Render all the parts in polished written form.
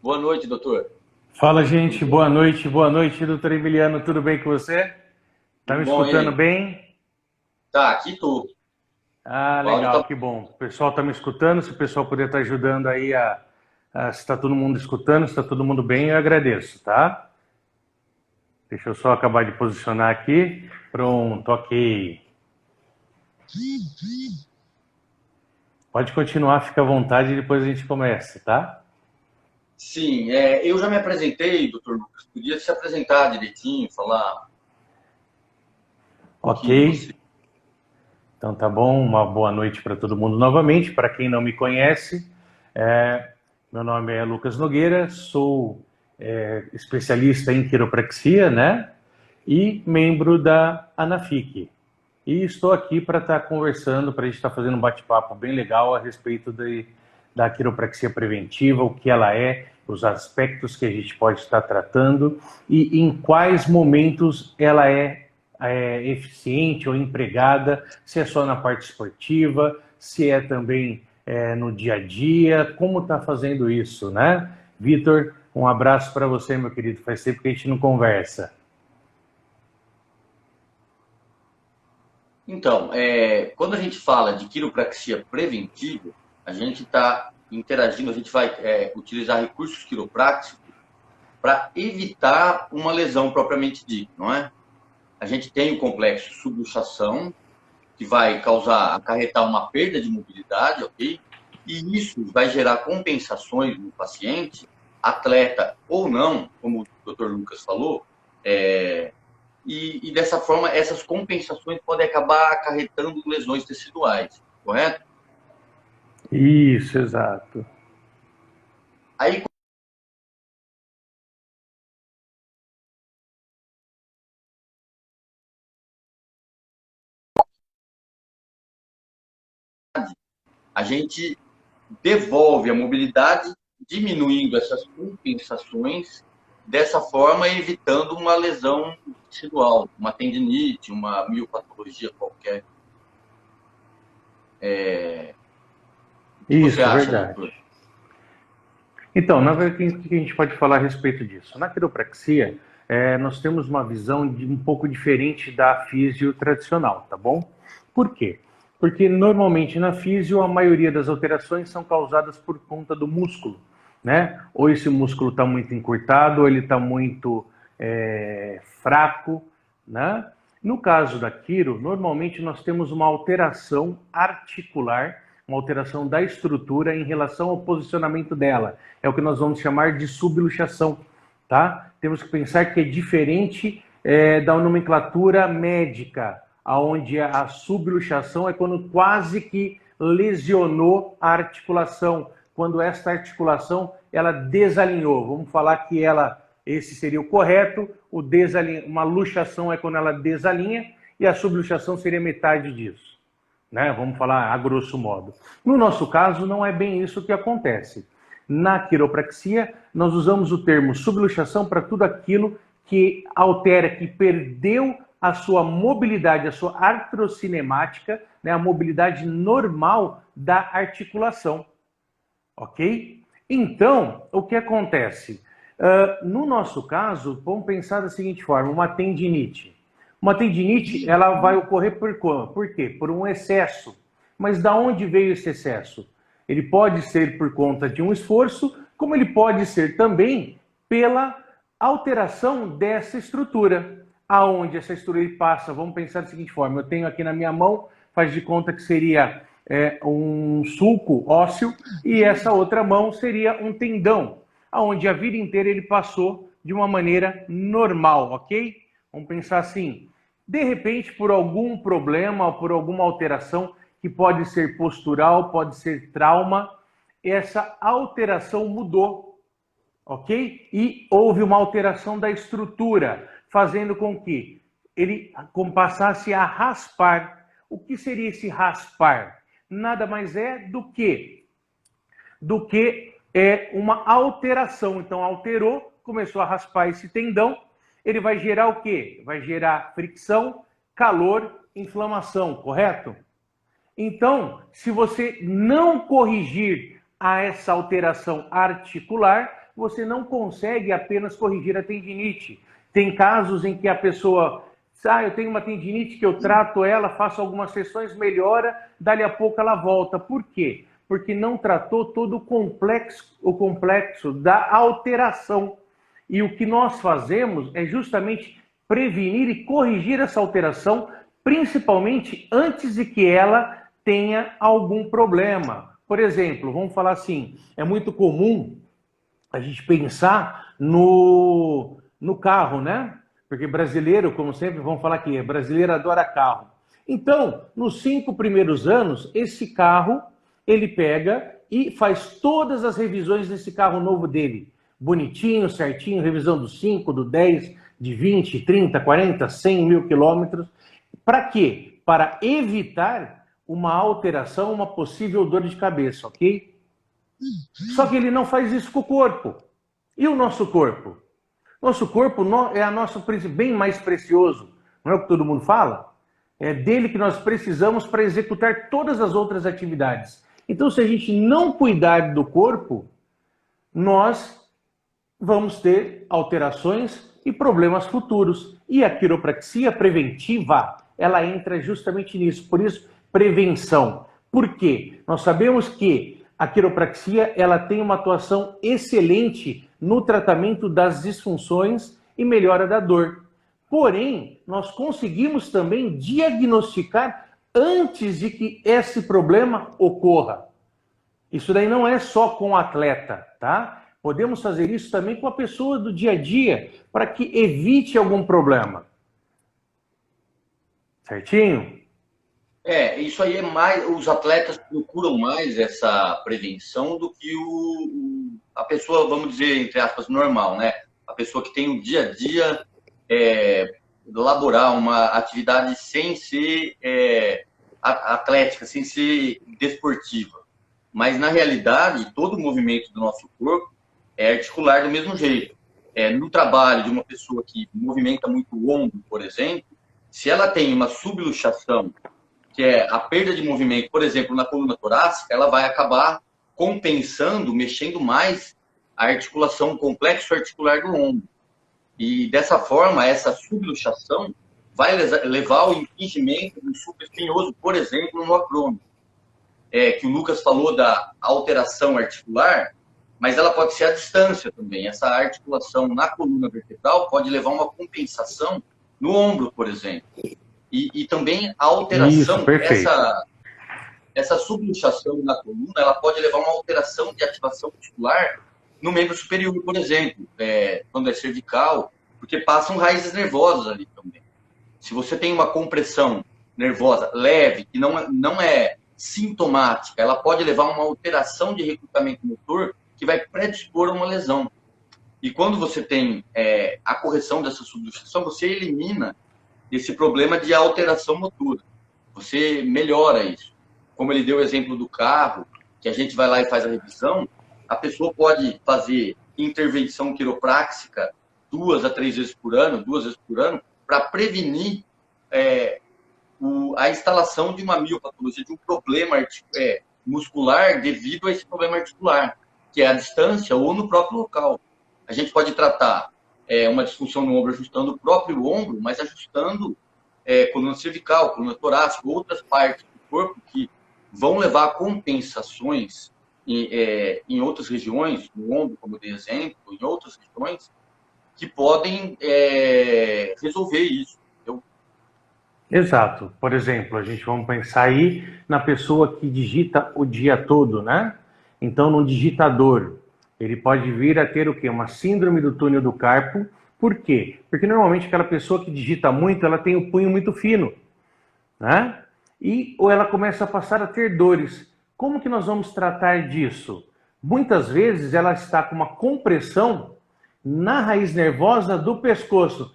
Boa noite, doutor. Fala, gente. Boa noite, doutor Emiliano. Tudo bem com você? Tá Tudo me bom, e escutando aí? bem? Tá, aqui tô. Ah, O áudio tá. legal, que bom. O pessoal tá me escutando. Se o pessoal puder estar ajudando aí se está todo mundo escutando, se está todo mundo bem, eu agradeço, tá? Deixa eu só acabar de posicionar aqui. Pronto, ok. Pode continuar, fica à vontade e depois a gente começa, tá? Sim, eu já me apresentei, doutor Lucas. Podia se apresentar direitinho, falar um Ok. pouquinho de você. Então tá bom, uma boa noite para todo mundo novamente. Para quem não me conhece, meu nome é Lucas Nogueira, sou especialista em quiropraxia, né? E membro da ANAFIC. E estou aqui para estar conversando, para a gente estar fazendo um bate-papo bem legal a respeito da quiropraxia preventiva, o que ela é, os aspectos que a gente pode estar tratando e em quais momentos ela é eficiente ou empregada, se é só na parte esportiva, se é também no dia a dia, como está fazendo isso, né? Vitor, um abraço para você, meu querido. Faz tempo que a gente não conversa. Então, quando a gente fala de quiropraxia preventiva, a gente está interagindo, a gente vai utilizar recursos quiropráticos para evitar uma lesão propriamente dita, não é? A gente tem o complexo subluxação, que vai causar, acarretar uma perda de mobilidade, ok? E isso vai gerar compensações no paciente, atleta ou não, como o doutor Lucas falou, e dessa forma essas compensações podem acabar acarretando lesões teciduais, correto? Isso, exato. Aí a gente devolve a mobilidade, diminuindo essas compensações, dessa forma evitando uma lesão tecidual, uma tendinite, uma miopatologia qualquer. O que você Isso, acha, verdade. doutor? Então, na verdade, o que a gente pode falar a respeito disso? Na quiropraxia, nós temos uma visão um pouco diferente da físio tradicional, tá bom? Por quê? Porque normalmente na físio a maioria das alterações são causadas por conta do músculo, né? Ou esse músculo está muito encurtado, ou ele está muito fraco, né? No caso da quiro, normalmente nós temos uma alteração articular, uma alteração da estrutura em relação ao posicionamento dela. É o que nós vamos chamar de subluxação, tá? Temos que pensar que é diferente da nomenclatura médica, aonde a subluxação é quando quase que lesionou a articulação, quando esta articulação ela desalinhou. Vamos falar que esse seria o correto, uma luxação é quando ela desalinha e a subluxação seria metade disso, né? Vamos falar a grosso modo. No nosso caso, não é bem isso que acontece. Na quiropraxia, nós usamos o termo subluxação para tudo aquilo que altera, que perdeu a sua mobilidade, a sua artrocinemática, né, a mobilidade normal da articulação, ok? Então, o que acontece? No nosso caso, vamos pensar da seguinte forma, uma tendinite. Uma tendinite, ela vai ocorrer por quê? Por um excesso. Mas da onde veio esse excesso? Ele pode ser por conta de um esforço, como ele pode ser também pela alteração dessa estrutura. Aonde essa estrutura passa, vamos pensar da seguinte forma, eu tenho aqui na minha mão, faz de conta que seria um sulco ósseo, e essa outra mão seria um tendão, aonde a vida inteira ele passou de uma maneira normal, ok? Vamos pensar assim, de repente, por algum problema ou por alguma alteração, que pode ser postural, pode ser trauma, essa alteração mudou, ok? E houve uma alteração da estrutura, fazendo com que ele passasse a raspar. O que seria esse raspar? Nada mais é do que uma alteração. Então, alterou, começou a raspar esse tendão, ele vai gerar o quê? Vai gerar fricção, calor, inflamação, correto? Então, se você não corrigir a essa alteração articular, você não consegue apenas corrigir a tendinite. Tem casos em que a pessoa, eu tenho uma tendinite que eu trato ela, faço algumas sessões, melhora, dali a pouco ela volta. Por quê? Porque não tratou todo o complexo da alteração. E o que nós fazemos é justamente prevenir e corrigir essa alteração, principalmente antes de que ela tenha algum problema. Por exemplo, vamos falar assim, é muito comum a gente pensar no carro, né? Porque brasileiro, como sempre, vamos falar aqui, brasileiro adora carro. Então, nos 5 primeiros anos, esse carro, ele pega e faz todas as revisões desse carro novo dele. Bonitinho, certinho, revisão do 5, do 10, de 20, 30, 40, 100 mil quilômetros. Para quê? Para evitar uma alteração, uma possível dor de cabeça, ok? Só que ele não faz isso com o corpo. E o nosso corpo? Nosso corpo é a nosso bem mais precioso. Não é o que todo mundo fala? É dele que nós precisamos para executar todas as outras atividades. Então, se a gente não cuidar do corpo, nós vamos ter alterações e problemas futuros. E a quiropraxia preventiva, ela entra justamente nisso. Por isso, prevenção. Por quê? Nós sabemos que a quiropraxia ela tem uma atuação excelente no tratamento das disfunções e melhora da dor. Porém, nós conseguimos também diagnosticar antes de que esse problema ocorra. Isso daí não é só com o atleta, tá? Podemos fazer isso também com a pessoa do dia a dia, para que evite algum problema. Certinho? Isso aí é mais, os atletas procuram mais essa prevenção do que a pessoa, vamos dizer, entre aspas, normal, né? A pessoa que tem o dia a dia elaborar uma atividade sem ser atlética, sem ser desportiva. Mas, na realidade, todo o movimento do nosso corpo é articular do mesmo jeito. No trabalho de uma pessoa que movimenta muito o ombro, por exemplo, se ela tem uma subluxação, que é a perda de movimento, por exemplo, na coluna torácica, ela vai acabar compensando, mexendo mais a articulação, o complexo articular do ombro. E, dessa forma, essa subluxação vai levar ao impingimento do supraespinhoso, por exemplo, no acrômio. Que o Lucas falou da alteração articular, mas ela pode ser à distância também. Essa articulação na coluna vertebral pode levar a uma compensação no ombro, por exemplo. E também a alteração, essa subluxação na coluna, ela pode levar a uma alteração de ativação muscular no membro superior, por exemplo, quando é cervical, porque passam raízes nervosas ali também. Se você tem uma compressão nervosa leve, que não é sintomática, ela pode levar a uma alteração de recrutamento motor que vai predispor a uma lesão. E quando você tem a correção dessa subluxação, você elimina esse problema de alteração motora. Você melhora isso. Como ele deu o exemplo do carro, que a gente vai lá e faz a revisão, a pessoa pode fazer intervenção quiropráxica 2 a 3 vezes por ano, para prevenir a instalação de uma miopatologia, de um problema muscular devido a esse problema articular, que é à distância ou no próprio local. A gente pode tratar uma disfunção no ombro ajustando o próprio ombro, mas ajustando coluna cervical, coluna torácica, outras partes do corpo que vão levar a compensações em outras regiões, no ombro, como eu dei exemplo, em outras regiões, que podem resolver isso. Entendeu? Exato. Por exemplo, a gente vamos pensar aí na pessoa que digita o dia todo, né? Então, no digitador, ele pode vir a ter o quê? Uma síndrome do túnel do carpo. Por quê? Porque normalmente aquela pessoa que digita muito, ela tem o punho muito fino, né? Ou ela começa a passar a ter dores. Como que nós vamos tratar disso? Muitas vezes ela está com uma compressão na raiz nervosa do pescoço.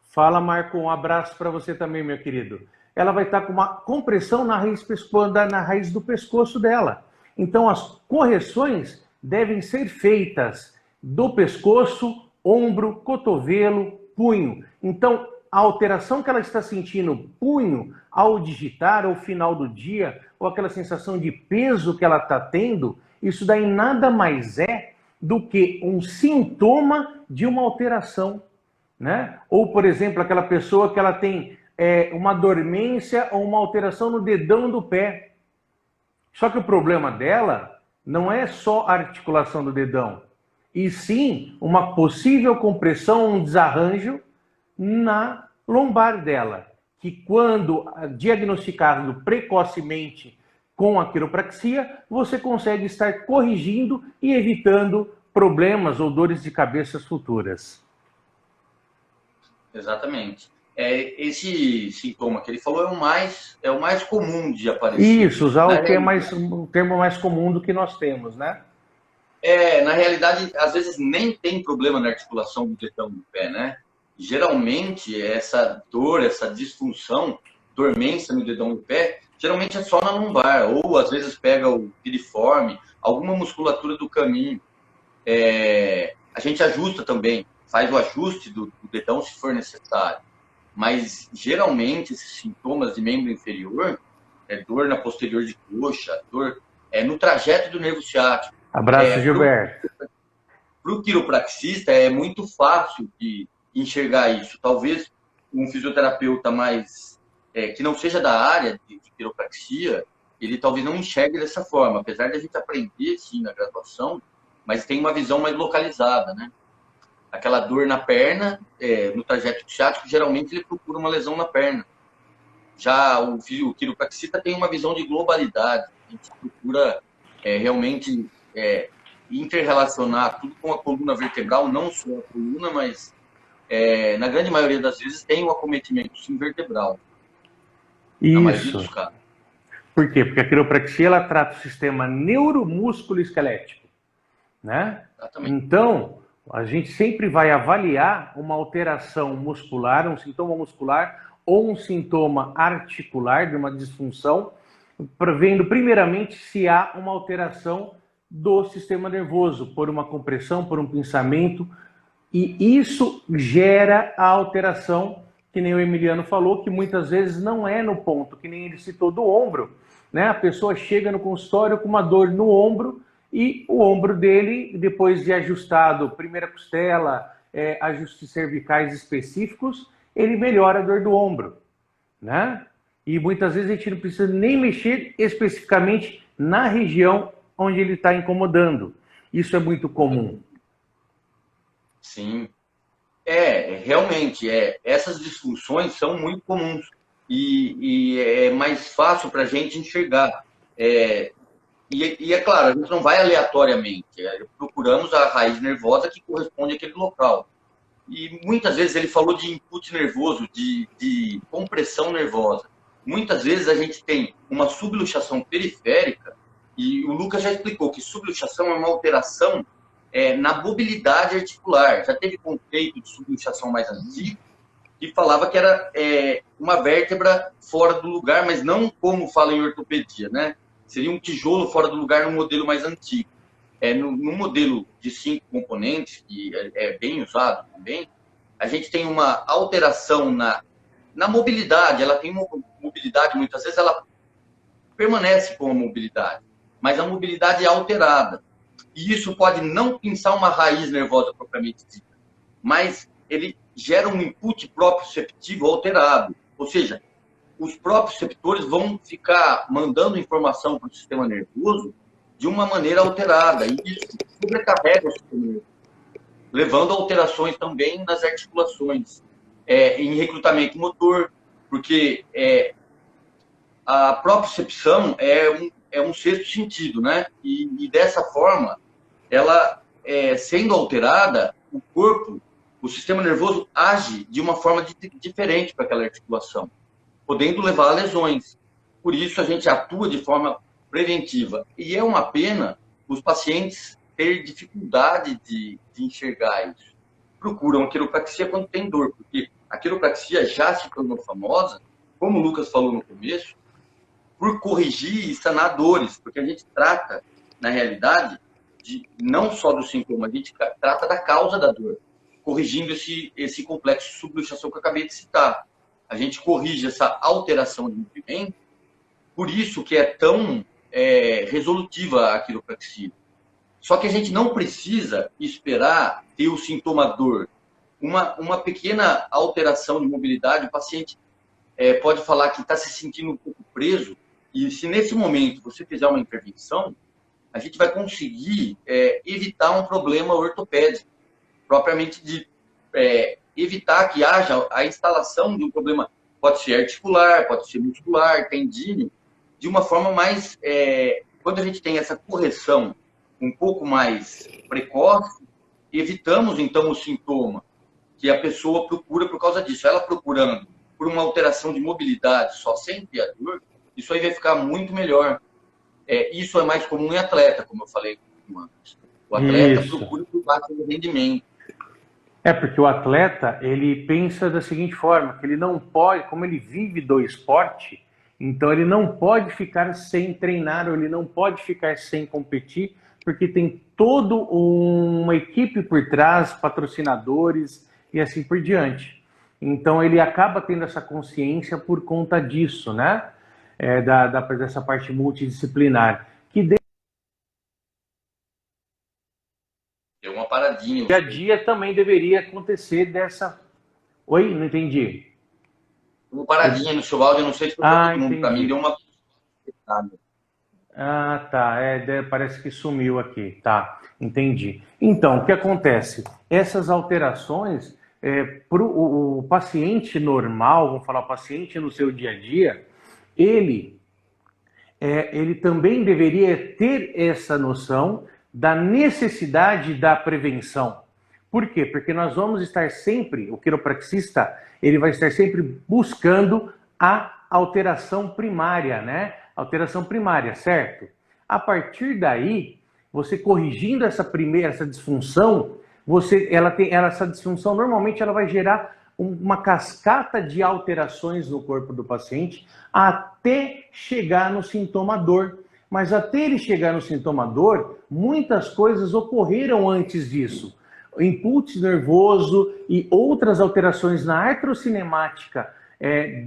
Fala, Marco, um abraço para você também, meu querido. Ela vai estar com uma compressão na raiz do pescoço dela. Então, as correções devem ser feitas do pescoço, ombro, cotovelo, punho. Então, a alteração que ela está sentindo, punho, ao digitar, ao final do dia, ou aquela sensação de peso que ela está tendo, isso daí nada mais é do que um sintoma de uma alteração, né? Ou, por exemplo, aquela pessoa que ela tem uma dormência ou uma alteração no dedão do pé. Só que o problema dela não é só a articulação do dedão, e sim uma possível compressão, um desarranjo na lombar dela, que quando diagnosticado precocemente com a quiropraxia, você consegue estar corrigindo e evitando problemas ou dores de cabeça futuras. Exatamente. Esse sintoma que ele falou é o mais comum de aparecer. Isso, usar o que é o termo mais comum do que nós temos, né? Na realidade, às vezes nem tem problema na articulação do dedão do pé, né? Geralmente, essa dor, essa disfunção, dormência no dedão do pé, geralmente é só na lombar, ou às vezes pega o piriforme, alguma musculatura do caminho. A gente ajusta também, faz o ajuste do dedão se for necessário. Mas, geralmente, esses sintomas de membro inferior, dor na posterior de coxa, dor no trajeto do nervo ciático. Abraço, Gilberto. Para o quiropraxista, é muito fácil de enxergar isso. Talvez um fisioterapeuta mais que não seja da área de quiropraxia, ele talvez não enxergue dessa forma, apesar de a gente aprender, sim, na graduação, mas tem uma visão mais localizada, né? Aquela dor na perna, no trajeto ciático, geralmente ele procura uma lesão na perna. Já o quiropraxista tem uma visão de globalidade, a gente procura realmente interrelacionar tudo com a coluna vertebral, não só a coluna, mas na grande maioria das vezes tem um acometimento sim vertebral. Isso. Na maioria dos casos. Por quê? Porque a quiropraxia ela trata o sistema neuromúsculo-esquelético, né? Exatamente. Então, a gente sempre vai avaliar uma alteração muscular, um sintoma muscular ou um sintoma articular de uma disfunção, vendo primeiramente se há uma alteração do sistema nervoso, por uma compressão, por um pinçamento, e isso gera a alteração, que nem o Emiliano falou, que muitas vezes não é no ponto, que nem ele citou, do ombro, né? A pessoa chega no consultório com uma dor no ombro, e o ombro dele, depois de ajustado, primeira costela, ajustes cervicais específicos, ele melhora a dor do ombro, né? E muitas vezes a gente não precisa nem mexer especificamente na região onde ele está incomodando. Isso é muito comum. Sim. Realmente, essas disfunções são muito comuns e é mais fácil para a gente enxergar. E é claro, a gente não vai aleatoriamente, procuramos a raiz nervosa que corresponde àquele local. E muitas vezes ele falou de input nervoso, de compressão nervosa. Muitas vezes a gente tem uma subluxação periférica, e o Lucas já explicou que subluxação é uma alteração na mobilidade articular. Já teve conceito de subluxação mais antigo, que falava que era uma vértebra fora do lugar, mas não como fala em ortopedia, né? Seria um tijolo fora do lugar no modelo mais antigo. No modelo de 5 componentes, que é bem usado também, a gente tem uma alteração na mobilidade. Ela tem uma mobilidade, muitas vezes ela permanece com a mobilidade, mas a mobilidade é alterada. E isso pode não pinçar uma raiz nervosa propriamente dita, mas ele gera um input proprioceptivo alterado. Ou seja, os próprios receptores vão ficar mandando informação para o sistema nervoso de uma maneira alterada. E isso sobrecarrega o sistema nervoso, levando a alterações também nas articulações, em recrutamento motor, porque a propriocepção é um sexto sentido, né? E dessa forma, ela sendo alterada, o corpo, o sistema nervoso age de uma forma diferente para aquela articulação, podendo levar a lesões. Por isso, a gente atua de forma preventiva. E é uma pena os pacientes terem dificuldade de enxergar isso. Procuram a quiropraxia quando tem dor, porque a quiropraxia já se tornou famosa, como o Lucas falou no começo, por corrigir e sanar dores, porque a gente trata, na realidade, não só do sintoma, a gente trata da causa da dor, corrigindo esse complexo de subluxação que eu acabei de citar. A gente corrige essa alteração de movimento, por isso que é tão resolutiva a quiropraxia. Só que a gente não precisa esperar ter o sintoma dor. Uma pequena alteração de mobilidade, o paciente pode falar que está se sentindo um pouco preso, e se nesse momento você fizer uma intervenção, a gente vai conseguir evitar um problema ortopédico, propriamente dito. Evitar que haja a instalação de um problema, pode ser articular, pode ser muscular, tendíneo, de uma forma mais... quando a gente tem essa correção um pouco mais precoce, evitamos, então, o sintoma que a pessoa procura por causa disso. Ela procurando por uma alteração de mobilidade só sem ter a dor, isso aí vai ficar muito melhor. Isso é mais comum em atleta, como eu falei antes. O atleta procura por baixo rendimento. Porque o atleta, ele pensa da seguinte forma, que ele não pode, como ele vive do esporte, então ele não pode ficar sem treinar, ou ele não pode ficar sem competir, porque tem toda uma equipe por trás, patrocinadores e assim por diante. Então ele acaba tendo essa consciência por conta disso, né? Dessa parte multidisciplinar. Que deu uma paradinha. Dia a dia também deveria acontecer dessa... Oi? Não entendi. Uma paradinha no seu áudio, não sei se foi todo mundo, para mim deu uma... Ah, tá. Parece que sumiu aqui. Tá, entendi. Então, o que acontece? Essas alterações, para o paciente normal, vamos falar, o paciente no seu dia a dia, ele também deveria ter essa noção da necessidade da prevenção. Por quê? Porque nós vamos estar sempre, o quiropraxista, ele vai estar sempre buscando a alteração primária, né? Alteração primária, certo? A partir daí, você corrigindo essa disfunção, essa disfunção normalmente ela vai gerar uma cascata de alterações no corpo do paciente até chegar no sintoma dor. Mas até ele chegar no sintoma dor, muitas coisas ocorreram antes disso. O impulso nervoso e outras alterações na artrocinemática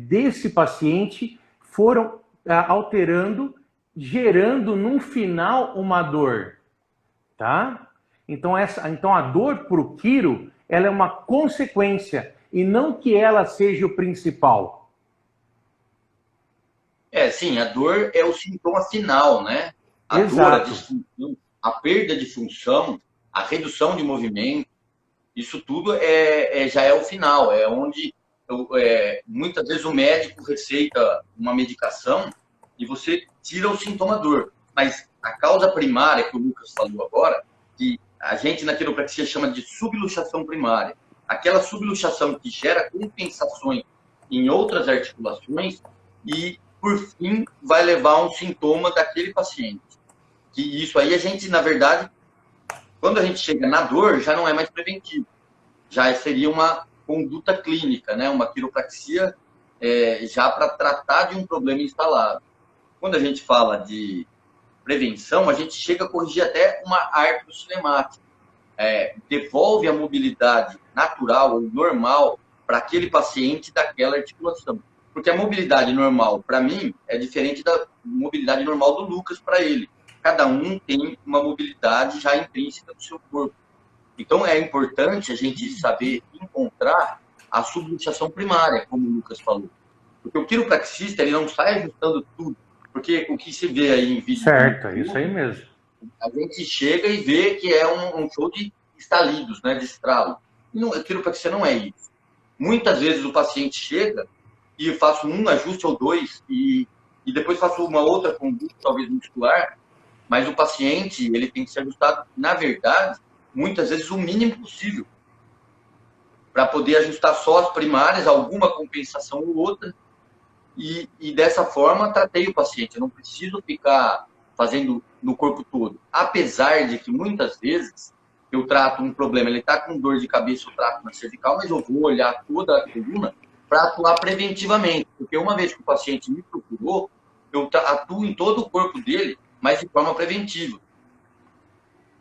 desse paciente foram alterando, gerando no final uma dor, tá? Então a dor para o quiro, ela é uma consequência e não que ela seja o principal. Sim, a dor é o sintoma final, né? A Exato. Dor, a disfunção, a perda de função, a redução de movimento, isso tudo já é o final, é onde muitas vezes o médico receita uma medicação e você tira o sintoma dor. Mas a causa primária, que o Lucas falou agora, que a gente na quiropraxia chama de subluxação primária, aquela subluxação que gera compensações em outras articulações e, por fim, vai levar a um sintoma daquele paciente. Que isso aí a gente, na verdade, quando a gente chega na dor, já não é mais preventivo. Já seria uma conduta clínica, né? Uma quiropraxia já para tratar de um problema instalado. Quando a gente fala de prevenção, a gente chega a corrigir até uma artrocinemática. Devolve a mobilidade natural ou normal para aquele paciente daquela articulação. Porque a mobilidade normal, para mim, é diferente da mobilidade normal do Lucas para ele. Cada um tem uma mobilidade já intrínseca do seu corpo. Então, é importante a gente saber encontrar a subluxação primária, como o Lucas falou. Porque o quiropraxista, ele não sai ajustando tudo. Porque o que se vê aí em vídeo... Certo, é isso aí mesmo. A gente chega e vê que é um show de estalidos, né, de estralo. E a quiropraxia não é isso. Muitas vezes o paciente chega e eu faço um ajuste ou dois e depois faço uma outra conduta, talvez muscular, mas o paciente, ele tem que ser ajustado, na verdade, muitas vezes o mínimo possível, para poder ajustar só as primárias, alguma compensação ou outra, e dessa forma tratei o paciente. Eu não preciso ficar fazendo no corpo todo. Apesar de que muitas vezes eu trato um problema, ele está com dor de cabeça, eu trato na cervical, mas eu vou olhar toda a coluna para atuar preventivamente. Porque uma vez que o paciente me procurou, eu atuo em todo o corpo dele, mas de forma preventiva.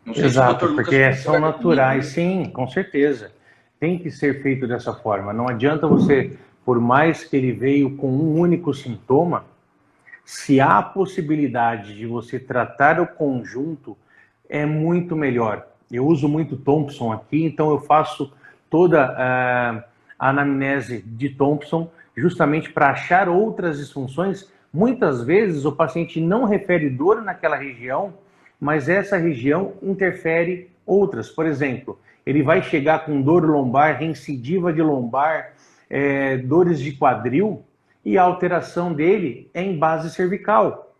Não sei Exato, se o Dr. porque Lucas são naturais, sim, com certeza. Tem que ser feito dessa forma. Não adianta você, por mais que ele veio com um único sintoma, se há a possibilidade de você tratar o conjunto é muito melhor. Eu uso muito Thompson aqui, então eu faço toda a anamnese de Thompson justamente para achar outras disfunções. Muitas vezes o paciente não refere dor naquela região, mas essa região interfere outras. Por exemplo, ele vai chegar com dor lombar, reincidiva de lombar, dores de quadril, e a alteração dele é em base cervical.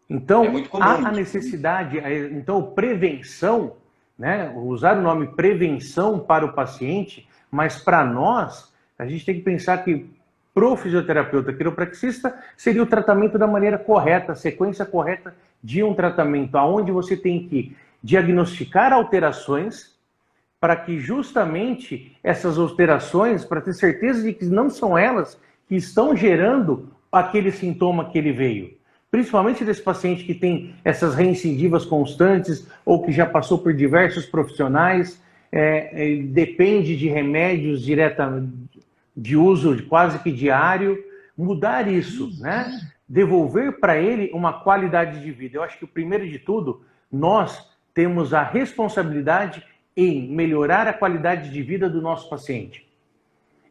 Então, muito comum, há a necessidade, então, prevenção, né? Usar o nome prevenção para o paciente, mas para nós, a gente tem que pensar que pro fisioterapeuta quiropraxista seria o tratamento da maneira correta, a sequência correta de um tratamento, onde você tem que diagnosticar alterações para que justamente essas alterações, para ter certeza de que não são elas que estão gerando aquele sintoma que ele veio. Principalmente desse paciente que tem essas reincidivas constantes ou que já passou por diversos profissionais, depende de remédios de uso quase que diário, mudar isso, né? Devolver para ele uma qualidade de vida. Eu acho que o primeiro de tudo, nós temos a responsabilidade em melhorar a qualidade de vida do nosso paciente.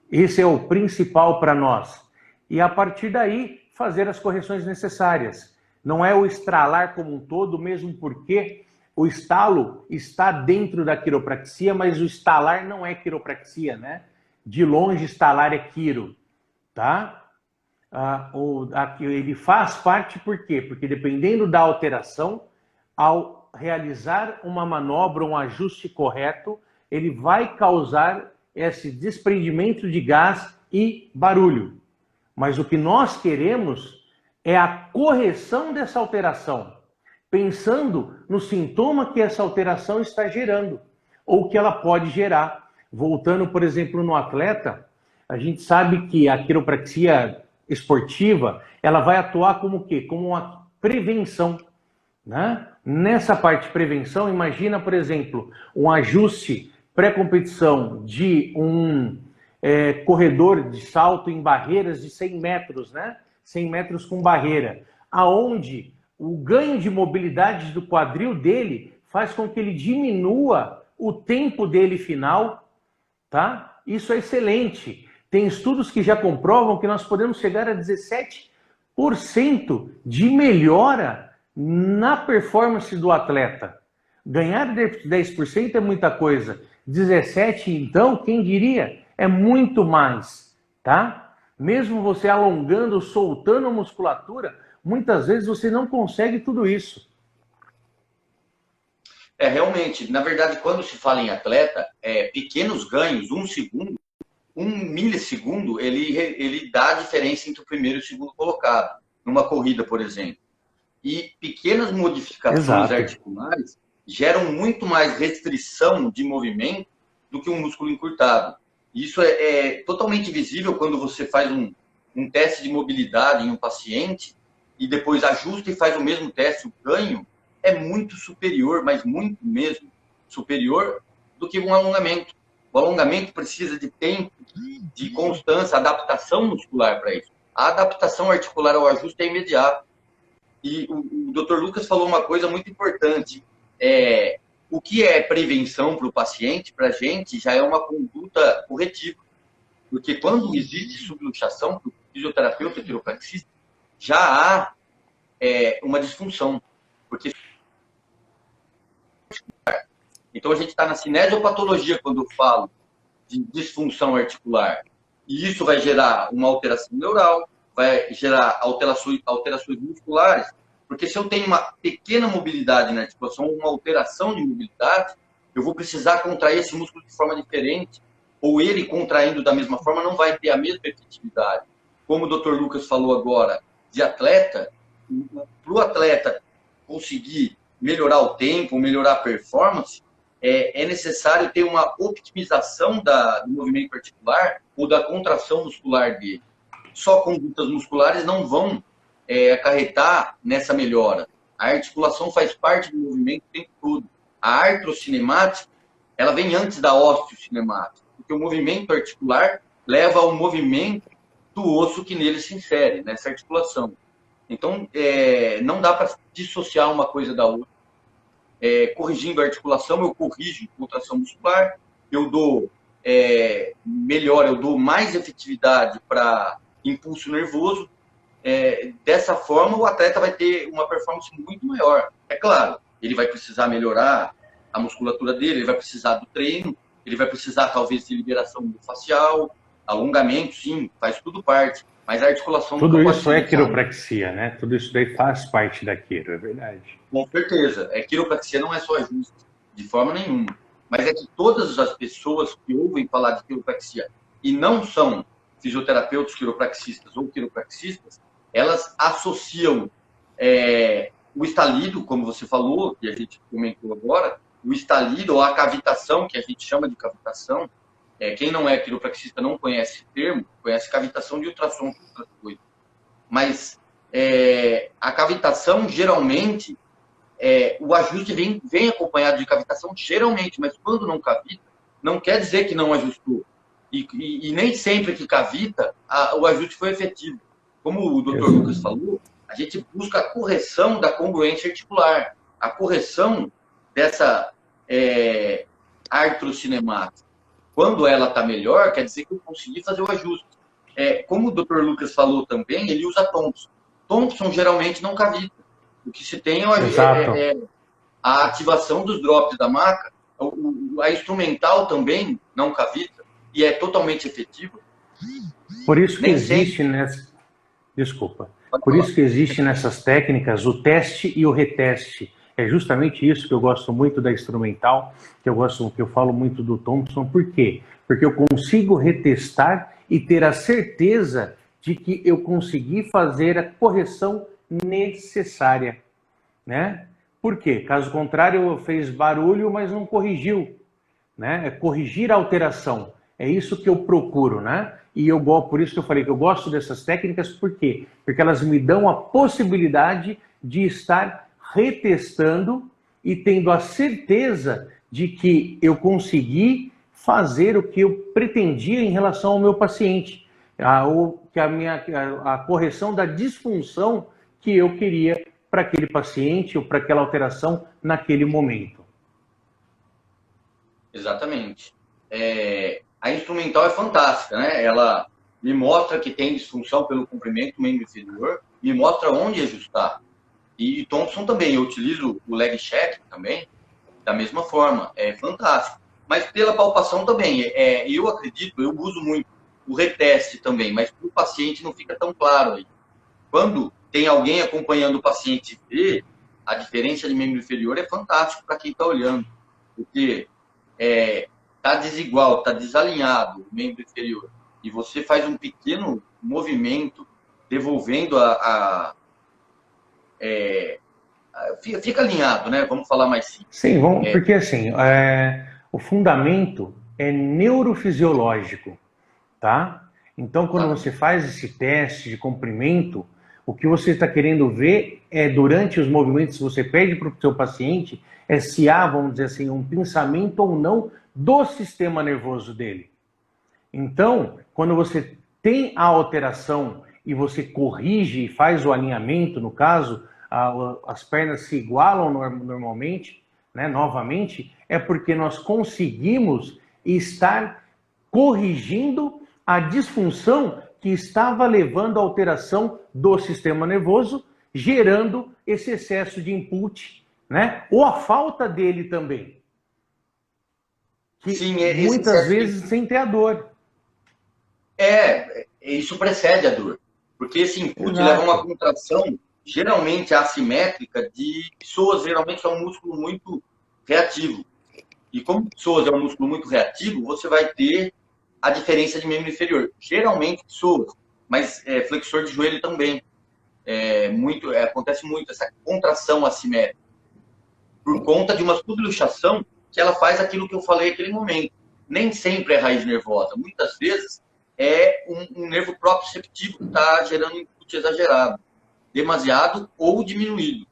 Esse é o principal para nós. E a partir daí, fazer as correções necessárias. Não é o estralar como um todo, mesmo porque o estalo está dentro da quiropraxia, mas o estalar não é quiropraxia, né? De longe, estalar é quiro, tá? Ele faz parte por quê? Porque dependendo da alteração, ao realizar uma manobra, um ajuste correto, ele vai causar esse desprendimento de gás e barulho. Mas o que nós queremos é a correção dessa alteração, pensando no sintoma que essa alteração está gerando, ou que ela pode gerar. Voltando, por exemplo, no atleta, a gente sabe que a quiropraxia esportiva, ela vai atuar como o quê? Como uma prevenção, né? Nessa parte de prevenção, imagina, por exemplo, um ajuste pré-competição de um corredor de salto em barreiras de 100 metros, né? 100 metros com barreira, aonde o ganho de mobilidade do quadril dele faz com que ele diminua o tempo dele final, tá? Isso é excelente. Tem estudos que já comprovam que nós podemos chegar a 17% de melhora na performance do atleta. Ganhar 10% é muita coisa. 17%, então, quem diria? É muito mais, tá? Mesmo você alongando, soltando a musculatura, muitas vezes você não consegue tudo isso. Realmente, na verdade, quando se fala em atleta, pequenos ganhos, 1 segundo, 1 milissegundo, ele dá a diferença entre o primeiro e o segundo colocado, numa corrida, por exemplo. E pequenas modificações articulares geram muito mais restrição de movimento do que um músculo encurtado. Isso é totalmente visível quando você faz um teste de mobilidade em um paciente e depois ajusta e faz o mesmo teste. O ganho é muito superior, mas muito mesmo superior do que um alongamento. O alongamento precisa de tempo, de constância, adaptação muscular para isso. A adaptação articular ao ajuste é imediata. E o Dr. Lucas falou uma coisa muito importante. O que é prevenção para o paciente, para a gente, já é uma conduta corretiva. Porque quando existe subluxação para o fisioterapeuta quiropraxista, já há uma disfunção. Porque então a gente está na cinesiopatologia quando eu falo de disfunção articular. E isso vai gerar uma alteração neural, vai gerar alterações musculares. Porque se eu tenho uma pequena mobilidade na articulação, uma alteração de mobilidade, eu vou precisar contrair esse músculo de forma diferente, ou ele contraindo da mesma forma não vai ter a mesma efetividade. Como o Dr. Lucas falou agora, de atleta, para o atleta conseguir melhorar o tempo, melhorar a performance, é necessário ter uma optimização do movimento articular ou da contração muscular dele. Só condutas musculares não vão acarretar nessa melhora. A articulação faz parte do movimento o tempo todo. A artrocinemática, ela vem antes da osteocinemática, porque o movimento articular leva ao movimento do osso que nele se insere, nessa articulação. Então, não dá para dissociar uma coisa da outra. corrigindo a articulação, eu corrijo contração muscular, eu dou melhor, eu dou mais efetividade para impulso nervoso. Dessa forma, o atleta vai ter uma performance muito maior. É claro, ele vai precisar melhorar a musculatura dele, ele vai precisar do treino, ele vai precisar, talvez, de liberação facial, alongamento, sim, faz tudo parte. Mas a articulação Tudo nunca pode isso ser é deixada. quiropraxia, né? Tudo isso daí faz parte da quiro, é verdade. Com certeza. Quiropraxia não é só ajuste, de forma nenhuma. Mas é que todas as pessoas que ouvem falar de quiropraxia e não são fisioterapeutas quiropraxistas ou quiropraxistas, elas associam o estalido, como você falou, que a gente comentou agora, o estalido ou a cavitação, que a gente chama de cavitação. Quem não é quiropraxista não conhece esse termo, conhece cavitação de ultrassom, outra coisa. Mas a cavitação, geralmente, o ajuste vem acompanhado de cavitação, geralmente, mas quando não cavita, não quer dizer que não ajustou. E nem sempre que cavita, o ajuste foi efetivo. Como o Dr. Lucas falou, a gente busca a correção da congruência articular, a correção dessa artrocinemática. Quando ela está melhor, quer dizer que eu consegui fazer o ajuste. Como o Dr. Lucas falou também, ele usa Thompson. Thompson geralmente não cavita. O que se tem é a ativação dos drops da maca, a instrumental também não cavita, e é totalmente efetiva. Por isso que existe Desculpa. Por isso que existe nessas técnicas o teste e o reteste. É justamente isso que eu gosto muito da instrumental, que eu falo muito do Thompson. Por quê? Porque eu consigo retestar e ter a certeza de que eu consegui fazer a correção necessária, né? Por quê? Caso contrário, fez barulho, mas não corrigiu, né? É corrigir a alteração. É isso que eu procuro, né? E por isso que eu falei que eu gosto dessas técnicas, por quê? Porque elas me dão a possibilidade de estar retestando e tendo a certeza de que eu consegui fazer o que eu pretendia em relação ao meu paciente, a correção da disfunção que eu queria para aquele paciente ou para aquela alteração naquele momento. Exatamente. A instrumental é fantástica, né? Ela me mostra que tem disfunção pelo comprimento membro inferior, me mostra onde ajustar. E Thompson também, eu utilizo o leg check também, da mesma forma, é fantástico. Mas pela palpação também, eu acredito, eu uso muito o reteste também, mas para o paciente não fica tão claro aí. Quando tem alguém acompanhando o paciente ver, a diferença de membro inferior é fantástico para quem está olhando, porque está desigual, está desalinhado o membro inferior, e você faz um pequeno movimento devolvendo fica alinhado, né? Vamos falar mais simples. Sim, porque assim, o fundamento é neurofisiológico, tá? Então, quando você faz esse teste de comprimento, o que você está querendo ver durante os movimentos que você pede para o seu paciente, se há, vamos dizer assim, um pensamento ou não do sistema nervoso dele. Então, quando você tem a alteração e você corrige e faz o alinhamento, no caso, as pernas se igualam normalmente, né, novamente, é porque nós conseguimos estar corrigindo a disfunção que estava levando à alteração do sistema nervoso, gerando esse excesso de input, né? Ou a falta dele também. Que sim, muitas vezes sem ter a dor. Isso precede a dor. Porque esse input leva a uma contração, geralmente assimétrica, de pessoas. Geralmente é um músculo muito reativo. E como pessoas é um músculo muito reativo, você vai ter a diferença de membro inferior. Geralmente pessoas, mas flexor de joelho também. Acontece muito essa contração assimétrica. Por conta de uma subluxação que ela faz aquilo que eu falei naquele momento. Nem sempre é raiz nervosa. Muitas vezes é um nervo proprioceptivo que está gerando input exagerado, demasiado ou diminuído.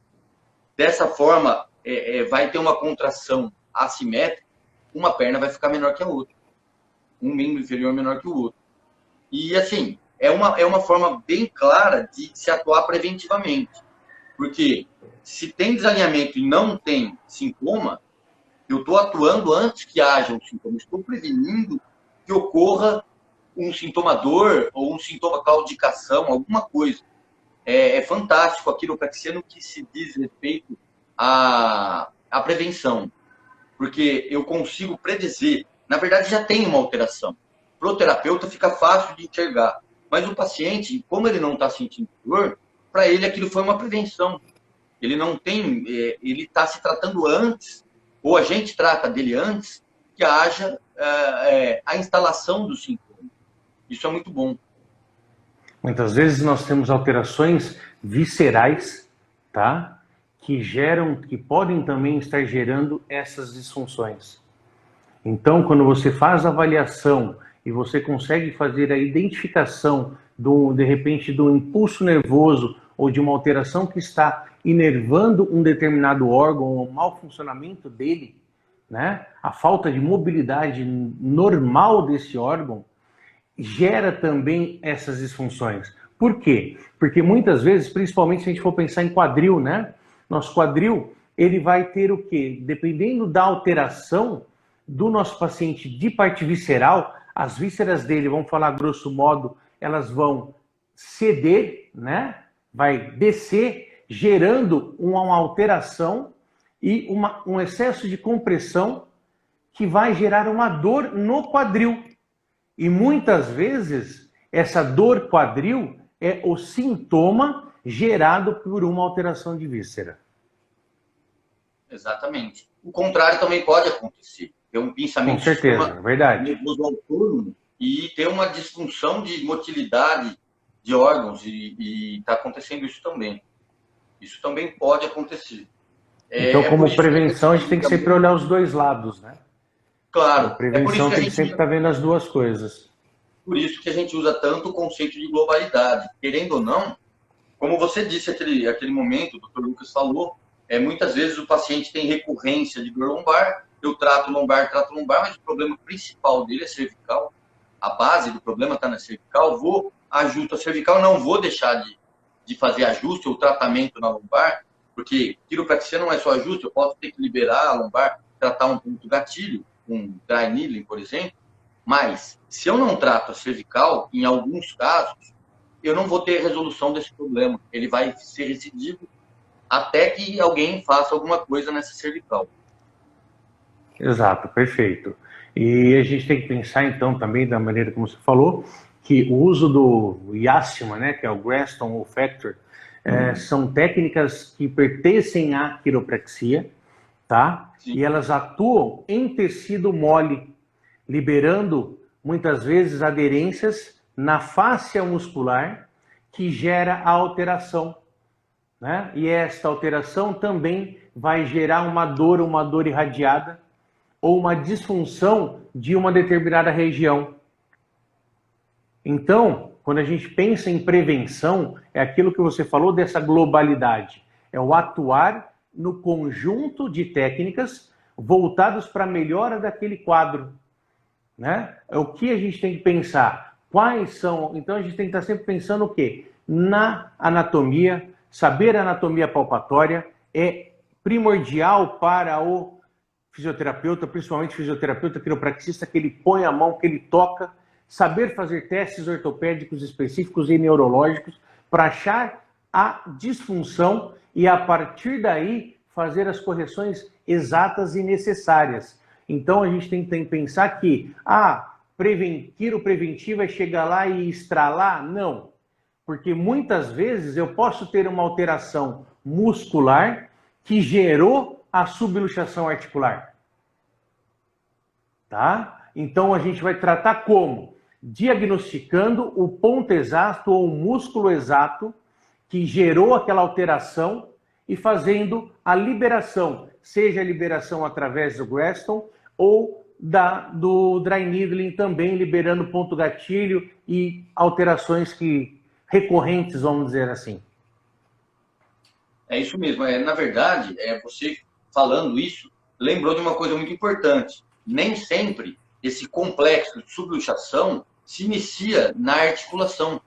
Dessa forma, vai ter uma contração assimétrica, uma perna vai ficar menor que a outra. Um membro inferior menor que o outro. E, assim, é uma forma bem clara de se atuar preventivamente. Porque Se tem desalinhamento e não tem sintoma, eu estou atuando antes que haja um sintoma. Estou prevenindo que ocorra um sintomador ou um sintoma claudicação, alguma coisa. É fantástico a quiropraxia no que se diz respeito à prevenção. Porque eu consigo predizer. Na verdade, já tem uma alteração. Para o terapeuta fica fácil de enxergar. Mas o paciente, como ele não está sentindo dor, para ele aquilo foi uma prevenção. Ele não tem, ele está se tratando antes, ou a gente trata dele antes, que haja a instalação do sintoma. Isso é muito bom. Muitas vezes nós temos alterações viscerais, tá? Que podem também estar gerando essas disfunções. Então, quando você faz a avaliação e você consegue fazer a identificação de repente, do impulso nervoso ou de uma alteração que está inervando um determinado órgão, ou o mau funcionamento dele, né? A falta de mobilidade normal desse órgão, gera também essas disfunções. Por quê? Porque muitas vezes, principalmente se a gente for pensar em quadril, né? Nosso quadril, ele vai ter o quê? Dependendo da alteração do nosso paciente de parte visceral, as vísceras dele, vamos falar grosso modo, elas vão ceder, né? Vai descer, gerando uma alteração e um excesso de compressão que vai gerar uma dor no quadril. E muitas vezes, essa dor quadril é o sintoma gerado por uma alteração de víscera. Exatamente. O contrário também pode acontecer. Ter um pensamento... Com certeza, verdade. Nervoso autônomo e ter uma disfunção de motilidade de órgãos e está acontecendo isso também. Isso também pode acontecer. Então, como prevenção, a gente tem que sempre olhar os dois lados, né? Claro. A prevenção tem que sempre estar vendo as duas coisas. Por isso que a gente usa tanto o conceito de globalidade. Querendo ou não, como você disse aquele momento, o Dr. Lucas falou, muitas vezes o paciente tem recorrência de dor lombar, eu trato lombar, mas o problema principal dele é cervical. A base do problema está na cervical, ajusto a cervical, não vou deixar de fazer ajuste ou tratamento na lombar, porque quiropraxia não é só ajuste, eu posso ter que liberar a lombar, tratar um ponto gatilho, um dry needling, por exemplo, mas se eu não trato a cervical, em alguns casos, eu não vou ter resolução desse problema. Ele vai ser recidivo até que alguém faça alguma coisa nessa cervical. Exato, perfeito. E a gente tem que pensar, então, também, da maneira como você falou, que o uso do Yasma, né, que é o Graston ou Factor, são técnicas que pertencem à quiropraxia, tá? Sim. E elas atuam em tecido mole, liberando, muitas vezes, aderências na fáscia muscular, que gera a alteração, né? E esta alteração também vai gerar uma dor irradiada, ou uma disfunção de uma determinada região. Então, quando a gente pensa em prevenção, é aquilo que você falou dessa globalidade. É o atuar no conjunto de técnicas voltados para a melhora daquele quadro, né? É o que a gente tem que pensar. Quais são... Então, a gente tem que estar sempre pensando o quê? Na anatomia. Saber a anatomia palpatória é primordial para o fisioterapeuta, principalmente fisioterapeuta quiropraxista, que ele põe a mão, que ele toca, saber fazer testes ortopédicos específicos e neurológicos para achar a disfunção e, a partir daí, fazer as correções exatas e necessárias. Então, a gente tem que pensar que quiropreventivo é chegar lá e estralar? Não. Porque muitas vezes eu posso ter uma alteração muscular que gerou a subluxação articular. Tá? Então a gente vai tratar como? Diagnosticando o ponto exato ou o músculo exato que gerou aquela alteração e fazendo a liberação, seja a liberação através do Graston ou do dry needling também, liberando ponto gatilho e alterações recorrentes, vamos dizer assim. É isso mesmo. Na verdade, você falando isso, lembrou de uma coisa muito importante. Nem sempre esse complexo de subluxação se inicia na articulação.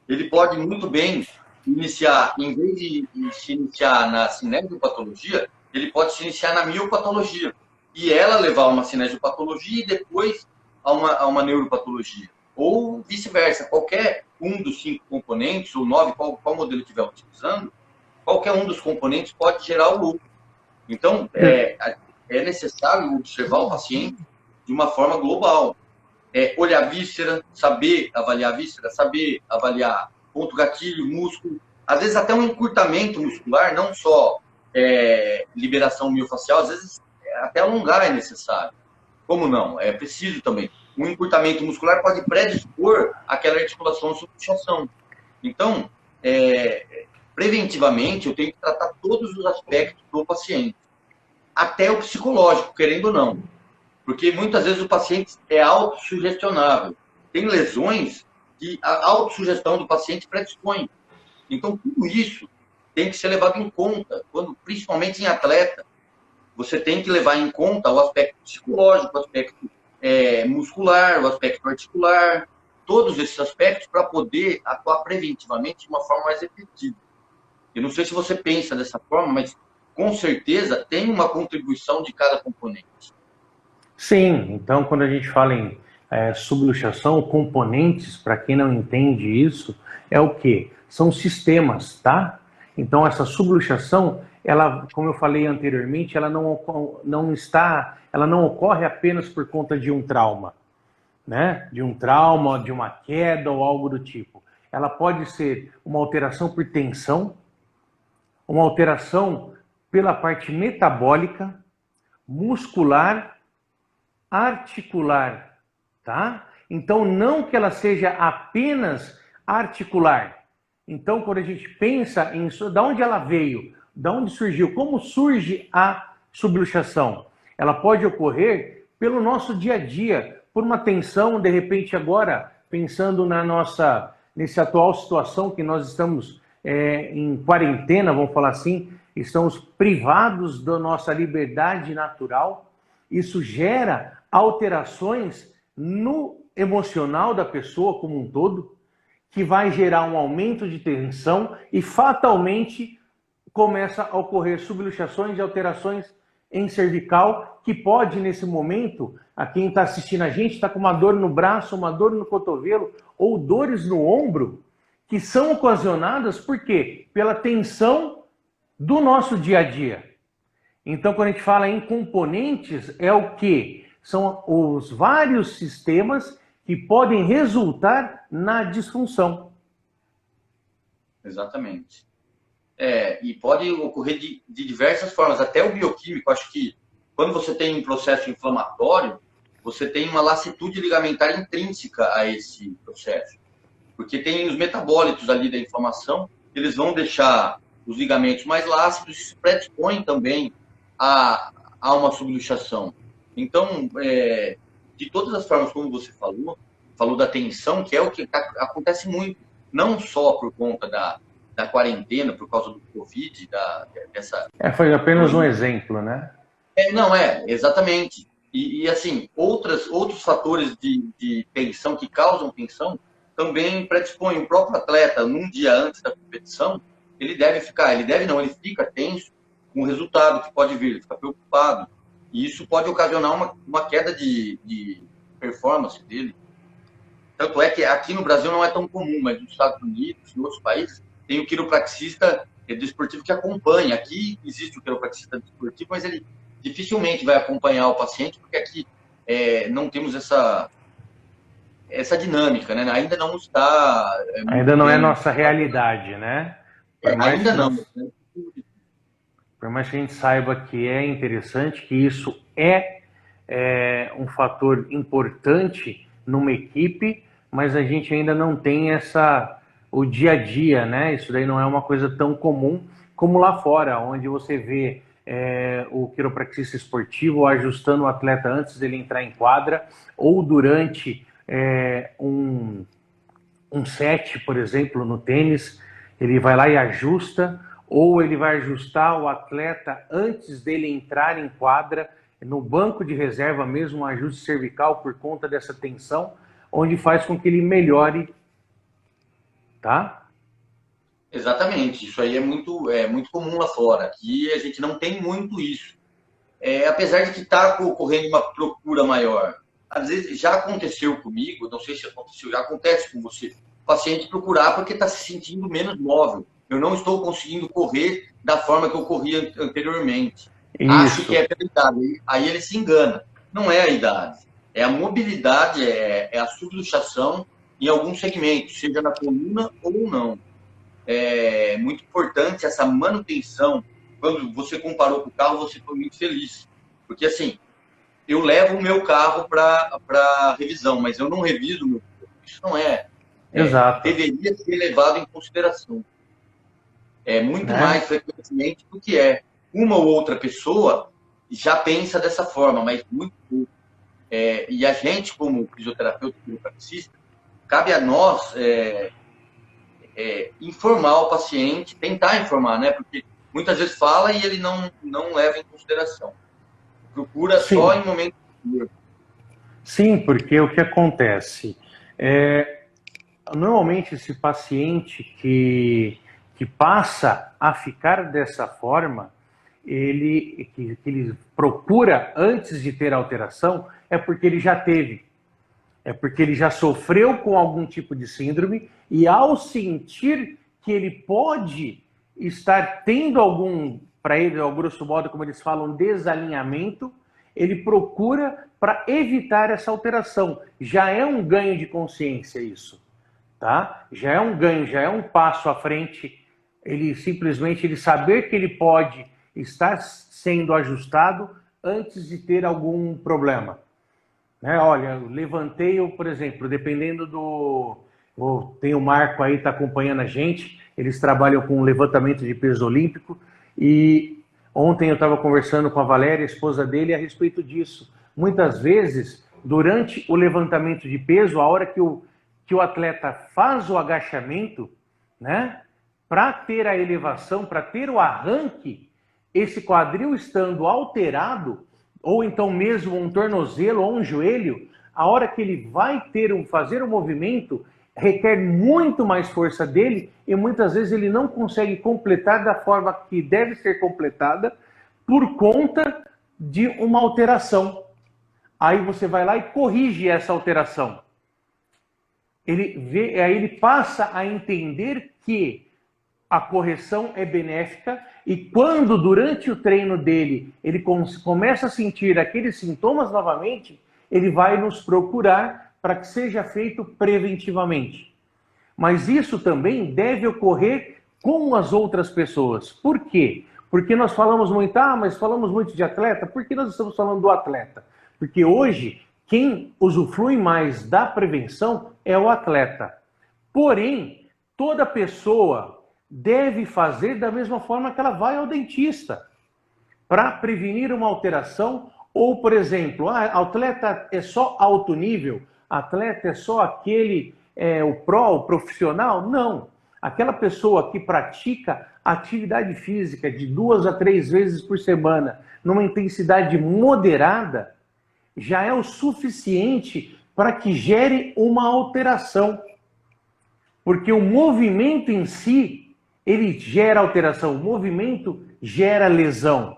Ele pode muito bem iniciar, em vez de se iniciar na cinesiopatologia, ele pode se iniciar na miopatologia. E ela levar a uma cinesiopatologia e depois a uma neuropatologia. Ou vice-versa, qualquer um dos 5 componentes, ou 9, qual modelo estiver utilizando, qualquer um dos componentes pode gerar o lucro. Então, é necessário observar o paciente de uma forma global. Olhar a víscera, saber avaliar a víscera, saber avaliar ponto gatilho, músculo, às vezes até um encurtamento muscular, não só liberação miofacial, às vezes até alongar é necessário. Como não? É preciso também. Um encurtamento muscular pode predispor aquela articulação à subluxação. Então, preventivamente, eu tenho que tratar todos os aspectos do paciente, até o psicológico, querendo ou não. Porque muitas vezes o paciente é autossugestionável. Tem lesões que a autossugestão do paciente predispõe. Então, tudo isso tem que ser levado em conta, principalmente em atleta. Você tem que levar em conta o aspecto psicológico, o aspecto muscular, o aspecto articular, todos esses aspectos para poder atuar preventivamente de uma forma mais efetiva. Eu não sei se você pensa dessa forma, mas com certeza tem uma contribuição de cada componente. Sim, então quando a gente fala em subluxação, componentes, para quem não entende isso, é o quê? São sistemas, tá? Então essa subluxação, ela, como eu falei anteriormente, ela não ocorre apenas por conta de um trauma, né? De um trauma, de uma queda ou algo do tipo. Ela pode ser uma alteração por tensão, uma alteração pela parte metabólica, muscular, articular, tá? Então, não que ela seja apenas articular. Então, quando a gente pensa em da onde ela veio, da onde surgiu, como surge a subluxação, ela pode ocorrer pelo nosso dia a dia, por uma tensão, de repente agora, pensando nessa atual situação que nós estamos em quarentena, vamos falar assim, estamos privados da nossa liberdade natural. Isso gera alterações no emocional da pessoa como um todo, que vai gerar um aumento de tensão e fatalmente começa a ocorrer subluxações e alterações em cervical, que pode, nesse momento, a quem está assistindo a gente, está com uma dor no braço, uma dor no cotovelo ou dores no ombro, que são ocasionadas por quê? Pela tensão do nosso dia a dia. Então, quando a gente fala em componentes, é o quê? São os vários sistemas que podem resultar na disfunção. Exatamente. E pode ocorrer de diversas formas, até o bioquímico. Acho que quando você tem um processo inflamatório, você tem uma lassitude ligamentar intrínseca a esse processo. Porque tem os metabólitos ali da inflamação, eles vão deixar os ligamentos mais lácidos e se predispõem também a uma subluxação. Então, de todas as formas, como você falou da tensão, que é o que acontece muito, não só por conta da quarentena, por causa do Covid, dessa... Foi apenas um exemplo, né? Exatamente. E assim, outros fatores de tensão que causam tensão também predispõem. O próprio atleta, num dia antes da competição, ele fica tenso com o resultado que pode vir, ele fica preocupado. E isso pode ocasionar uma queda de performance dele. Tanto é que aqui no Brasil não é tão comum, mas nos Estados Unidos, em outros países, tem o quiropraxista desportivo que acompanha. Aqui existe o quiropraxista desportivo, mas ele dificilmente vai acompanhar o paciente, porque aqui não temos essa dinâmica, né? Ainda não está... ainda não é nossa realidade, né? Ainda não. Por mais que a gente saiba que é interessante, que isso é um fator importante numa equipe, mas a gente ainda não tem o dia a dia, né? Isso daí não é uma coisa tão comum como lá fora, onde você vê o quiropraxista esportivo ajustando o atleta antes dele entrar em quadra, ou durante um set, por exemplo, no tênis, ele vai lá e ajusta, ou ele vai ajustar o atleta antes dele entrar em quadra, no banco de reserva mesmo, um ajuste cervical por conta dessa tensão, onde faz com que ele melhore, tá? Exatamente, isso aí é muito comum lá fora. Aqui a gente não tem muito isso. Apesar de que está ocorrendo uma procura maior. Às vezes já aconteceu comigo, não sei se aconteceu, já acontece com você, o paciente procurar porque está se sentindo menos móvel. Eu não estou conseguindo correr da forma que eu corria anteriormente. Acho que Isso, é pela idade. Aí ele se engana. Não é a idade. É a mobilidade, é a subluxação em algum segmento, seja na coluna ou não. É muito importante essa manutenção. Quando você comparou com o carro, você foi muito feliz. Porque, assim, eu levo o meu carro para revisão, mas eu não reviso o meu carro. Isso não exato, deveria ser levado em consideração. É muito né? mais frequentemente do que é. Uma ou outra pessoa já pensa dessa forma, mas muito pouco. E a gente, como fisioterapeuta e quiropraxista, cabe a nós informar o paciente, tentar informar, né? Porque muitas vezes fala e ele não leva em consideração. Procura só Sim, em momentos de dor. sim, porque o que acontece? É, normalmente esse paciente que passa a ficar dessa forma, que ele procura antes de ter alteração, é porque ele já teve. É porque ele já sofreu com algum tipo de síndrome e ao sentir que ele pode estar tendo algum, para ele, ao grosso modo, como eles falam, desalinhamento, ele procura para evitar essa alteração. Já é um ganho de consciência isso, tá? Já é um ganho, já é um passo à frente. Ele simplesmente ele saber que ele pode estar sendo ajustado antes de ter algum problema. Né? Olha, eu levantei, por exemplo, dependendo do. Tem o Marco aí, está acompanhando a gente, eles trabalham com levantamento de peso olímpico, e ontem eu estava conversando com a Valéria, a esposa dele, a respeito disso. Muitas vezes, durante o levantamento de peso, a hora que o atleta faz o agachamento, né, para ter a elevação, para ter o arranque, esse quadril estando alterado, ou então mesmo um tornozelo ou um joelho, a hora que ele vai fazer um movimento, requer muito mais força dele e muitas vezes ele não consegue completar da forma que deve ser completada por conta de uma alteração. Aí você vai lá e corrige essa alteração. Aí ele passa a entender que a correção é benéfica e quando durante o treino dele ele começa a sentir aqueles sintomas novamente, ele vai nos procurar para que seja feito preventivamente. Mas isso também deve ocorrer com as outras pessoas. Por quê? Porque nós falamos muito, mas falamos muito de atleta, por que nós estamos falando do atleta? Porque hoje, quem usufrui mais da prevenção é o atleta. Porém, toda pessoa deve fazer da mesma forma que ela vai ao dentista, para prevenir uma alteração, ou, por exemplo, atleta é só alto nível, atleta é só aquele, o profissional? Não. Aquela pessoa que pratica atividade física de 2 a 3 vezes por semana, numa intensidade moderada, já é o suficiente para que gere uma alteração. Porque o movimento em si, ele gera alteração, o movimento gera lesão.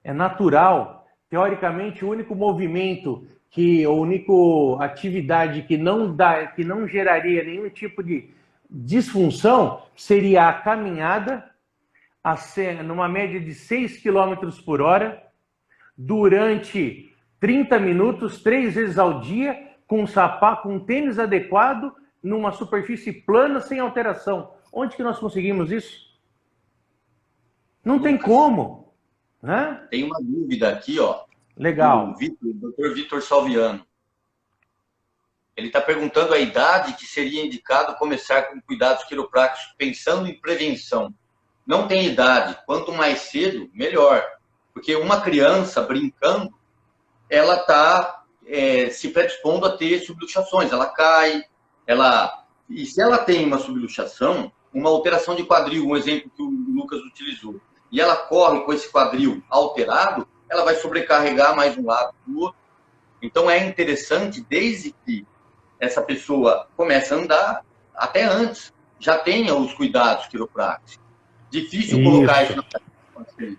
É natural. Teoricamente, o único movimento a única atividade que não geraria nenhum tipo de disfunção seria a caminhada numa média de 6 km por hora durante 30 minutos, 3 vezes ao dia, com um sapato, com um tênis adequado, numa superfície plana, sem alteração. Onde que nós conseguimos isso? Não tem Lucas, como, né? tem uma dúvida aqui, ó, do Legal. Dr. Vitor Salviano. Ele está perguntando a idade que seria indicado começar com cuidados quiropráticos, pensando em prevenção. Não tem idade. Quanto mais cedo, melhor. Porque uma criança brincando, ela está se predispondo a ter subluxações. Ela cai, e se ela tem uma subluxação, uma alteração de quadril, um exemplo que o Lucas utilizou, e ela corre com esse quadril alterado, ela vai sobrecarregar mais um lado do outro. Então é interessante, desde que essa pessoa comece a andar, até antes, já tenha os cuidados quiropráticos. Difícil colocar isso na prática,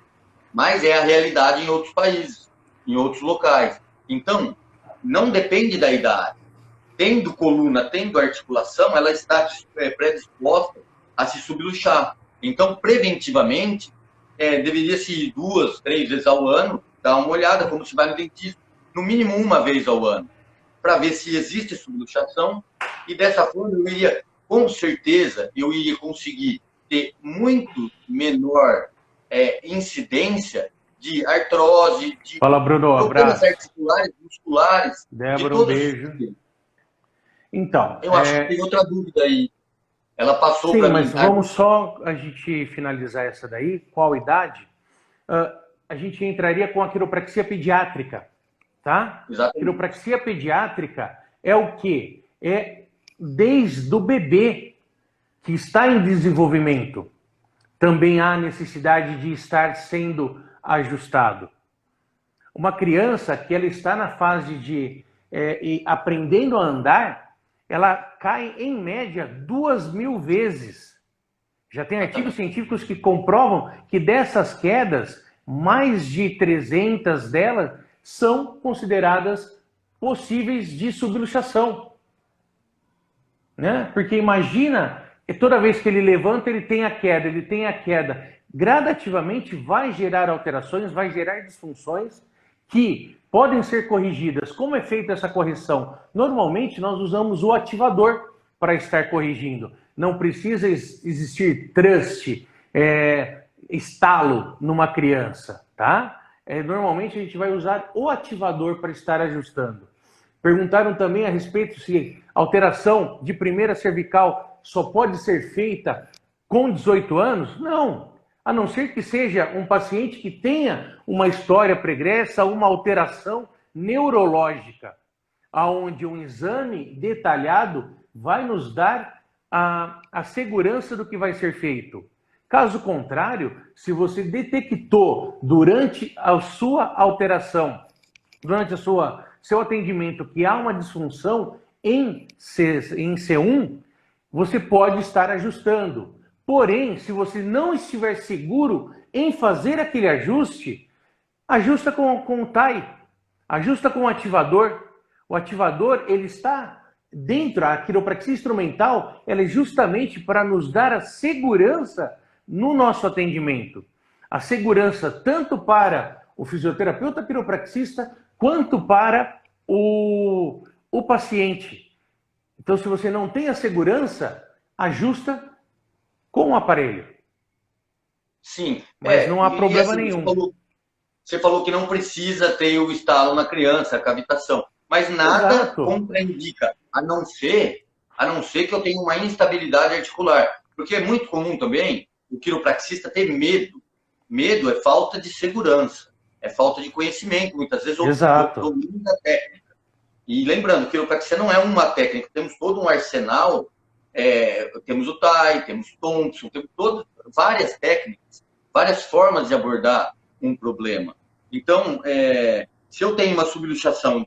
mas é a realidade em outros países, em outros locais. Então, não depende da idade. Tendo coluna, tendo articulação, ela está predisposta a se subluxar. Então, preventivamente, deveria-se ir 2, 3 vezes ao ano, dar uma olhada, como se vai no dentista, no mínimo uma vez ao ano, para ver se existe subluxação, e dessa forma eu iria, com certeza, eu iria conseguir ter muito menor incidência de artrose, de Fala, Bruno, problemas abraço. articulares, musculares. Débora, um beijo. Então, eu acho que tem outra dúvida aí. Ela passou para mim. Sim, mas vamos só a gente finalizar essa daí. Qual idade? A gente entraria com a quiropraxia pediátrica, tá? Exatamente. Quiropraxia pediátrica é o quê? É desde o bebê que está em desenvolvimento. Também há necessidade de estar sendo ajustado. Uma criança que ela está na fase de aprendendo a andar, ela cai em média 2.000 vezes. Já tem artigos científicos que comprovam que dessas quedas, mais de 300 delas são consideradas possíveis de subluxação. Né? Porque imagina, toda vez que ele levanta, ele tem a queda, ele tem a queda. Gradativamente vai gerar alterações, vai gerar disfunções que podem ser corrigidas. Como é feita essa correção? Normalmente nós usamos o ativador para estar corrigindo. Não precisa existir thrust, estalo numa criança, tá? Normalmente a gente vai usar o ativador para estar ajustando. Perguntaram também a respeito se alteração de primeira cervical só pode ser feita com 18 anos? Não. A não ser que seja um paciente que tenha uma história pregressa, uma alteração neurológica, onde um exame detalhado vai nos dar a segurança do que vai ser feito. Caso contrário, se você detectou durante a sua alteração, durante seu atendimento, que há uma disfunção em C1, você pode estar ajustando. Porém, se você não estiver seguro em fazer aquele ajuste, ajusta com o TAI, ajusta com o ativador. O ativador, ele está dentro, a quiropraxia instrumental, ela é justamente para nos dar a segurança no nosso atendimento. A segurança tanto para o fisioterapeuta quiropraxista, quanto para o paciente. Então, se você não tem a segurança, ajusta com o aparelho. Sim. Mas não há problema assim, nenhum. Você falou que não precisa ter o estalo na criança, a cavitação. Mas nada contraindica, a não ser que eu tenha uma instabilidade articular. Porque é muito comum também o quiropraxista ter medo. Medo é falta de segurança, é falta de conhecimento, muitas vezes, ou domínio da técnica. E lembrando, quiropraxia não é uma técnica, temos todo um arsenal. Temos o TAI, temos Thompson, temos várias técnicas, várias formas de abordar um problema. Então, se eu tenho uma subluxação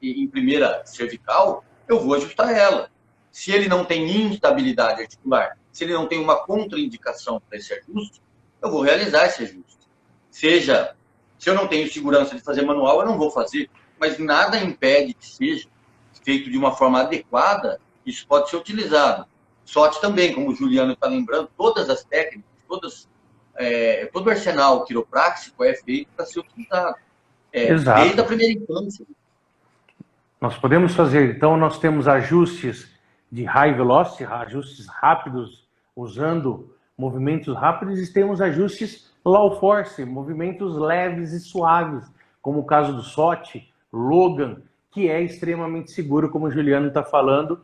em primeira cervical, eu vou ajustar ela. Se ele não tem instabilidade articular, se ele não tem uma contraindicação para esse ajuste, eu vou realizar esse ajuste. Se eu não tenho segurança de fazer manual, eu não vou fazer, mas nada impede que seja feito de uma forma adequada. Isso pode ser utilizado. Sorte também, como o Juliano está lembrando, todas as técnicas, todo o arsenal quiropráxico é feito para ser utilizado. Desde a primeira infância. Nós podemos fazer, então, nós temos ajustes de high velocity, ajustes rápidos, usando movimentos rápidos, e temos ajustes low force, movimentos leves e suaves, como o caso do SOT, Logan, que é extremamente seguro, como o Juliano está falando.